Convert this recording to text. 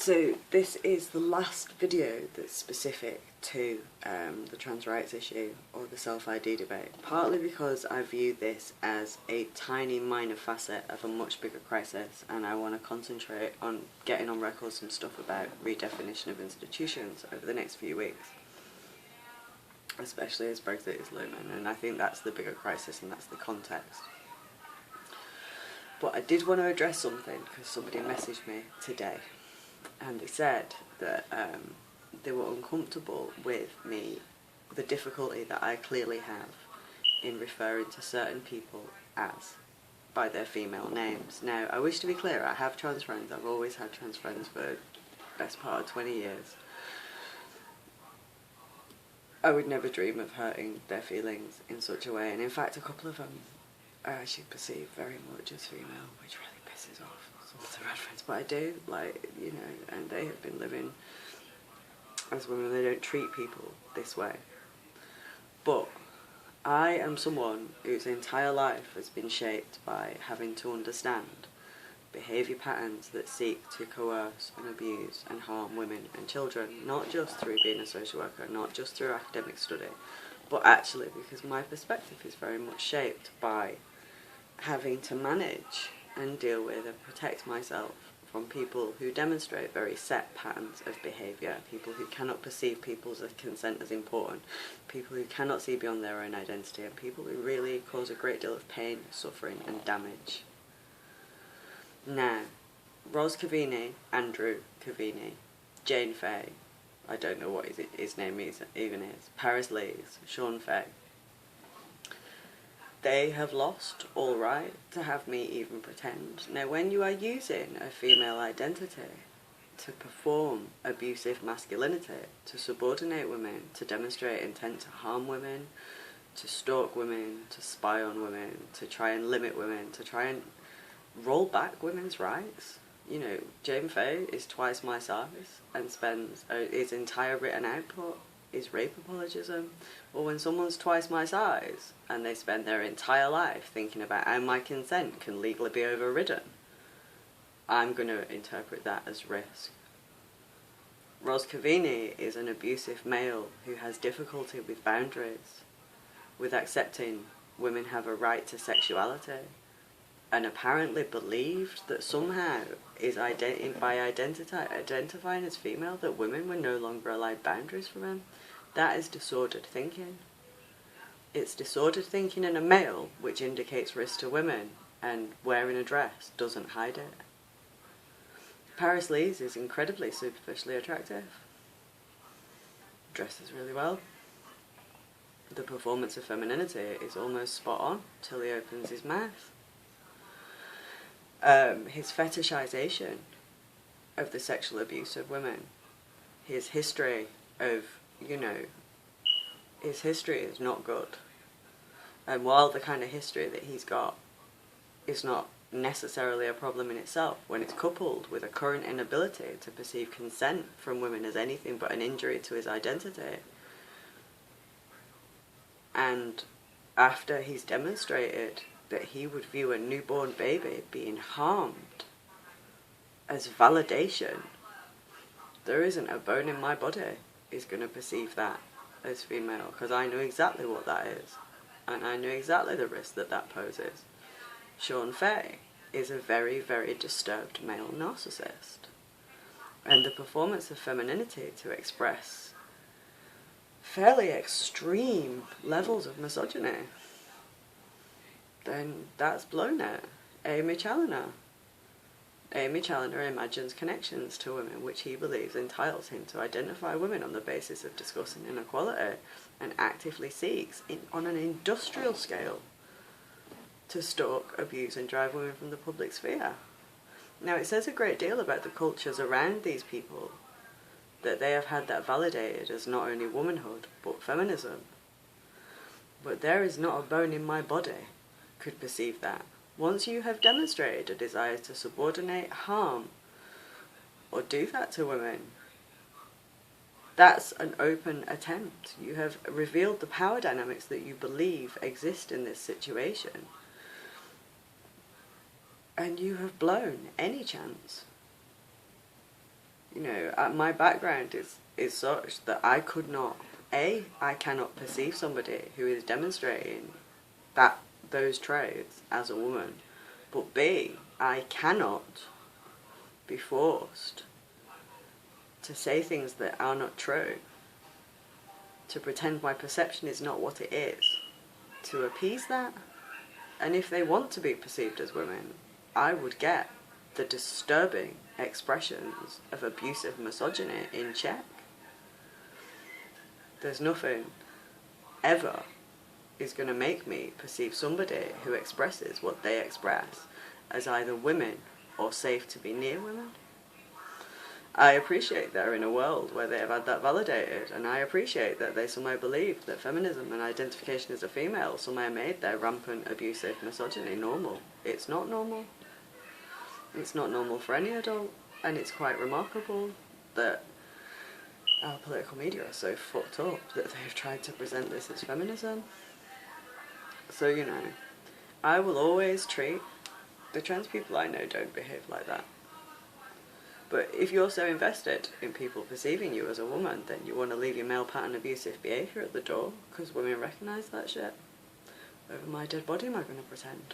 So this is the last video that's specific to the trans rights issue or the self-ID debate, partly because I view this as a tiny minor facet of a much bigger crisis, and I want to concentrate on getting on record some stuff about redefinition of institutions over the next few weeks, especially as Brexit is looming, and I think that's the bigger crisis and that's the context. But I did want to address something because somebody messaged me today and they said that they were uncomfortable with me, the difficulty that I clearly have in referring to certain people as by their female names. Now, I wish to be clear, I have trans friends. I've always had trans friends for the best part of 20 years. I would never dream of hurting their feelings in such a way, and in fact a couple of them I actually perceive very much as female, which really pisses off some of the red friends, but I do, like, you know, and they have been living as women. They don't treat people this way. But I am someone whose entire life has been shaped by having to understand behaviour patterns that seek to coerce and abuse and harm women and children, not just through being a social worker, not just through academic study, but actually because my perspective is very much shaped by having to manage and deal with and protect myself from people who demonstrate very set patterns of behaviour, people who cannot perceive people's consent as important, people who cannot see beyond their own identity, and people who really cause a great deal of pain, suffering and damage. Now, Ros Cavini, Andrew Cavini, Jane Fay, I don't know what his name even is, Paris Lees, Sean Fay, they have lost all right to have me even pretend. Now, when you are using a female identity to perform abusive masculinity, to subordinate women, to demonstrate intent to harm women, to stalk women, to spy on women, to try and limit women, to try and roll back women's rights. You know, Jane Fay is twice my size and spends his entire written output is rape apologism. Or when someone's twice my size and they spend their entire life thinking about how my consent can legally be overridden, I'm going to interpret that as risk. Ros Cavini is an abusive male who has difficulty with boundaries, with accepting women have a right to sexuality, and apparently believed that somehow is by identifying as female that women were no longer allowed boundaries from him. That is disordered thinking. It's disordered thinking in a male, which indicates risk to women, and wearing a dress doesn't hide it. Paris Lees is incredibly superficially attractive. Dresses really well. The performance of femininity is almost spot on till he opens his mouth. His fetishization of the sexual abuse of women, his history of, you know, his history is not good. And while the kind of history that he's got is not necessarily a problem in itself, when it's coupled with a current inability to perceive consent from women as anything but an injury to his identity, and after he's demonstrated that he would view a newborn baby being harmed as validation, there isn't a bone in my body is going to perceive that as female, because I know exactly what that is, and I know exactly the risk that that poses. Sean Fay is a very, very disturbed male narcissist, and the performance of femininity to express fairly extreme levels of misogyny, then that's blown it. Amy Challoner imagines connections to women which he believes entitles him to identify women on the basis of discussing inequality, and actively seeks, on an industrial scale, to stalk, abuse and drive women from the public sphere. Now, it says a great deal about the cultures around these people that they have had that validated as not only womanhood but feminism. But there is not a bone in my body could perceive that. Once you have demonstrated a desire to subordinate, harm, or do that to women, that's an open attempt. You have revealed the power dynamics that you believe exist in this situation, and you have blown any chance You know, my background is such that I cannot perceive somebody who is demonstrating those traits as a woman, but B, I cannot be forced to say things that are not true, to pretend my perception is not what it is, to appease that. And if they want to be perceived as women, I would get the disturbing expressions of abusive misogyny in check. There's nothing ever is going to make me perceive somebody who expresses what they express as either women or safe to be near women. I appreciate they're in a world where they have had that validated, and I appreciate that they somehow believe that feminism and identification as a female somehow made their rampant abusive misogyny normal. It's not normal. It's not normal for any adult, and it's quite remarkable that our political media are so fucked up that they've tried to present this as feminism. So, you know, I will always treat the trans people I know don't behave like that. But if you're so invested in people perceiving you as a woman, then you want to leave your male pattern abusive behaviour at the door, because women recognise that shit. Over my dead body am I going to pretend?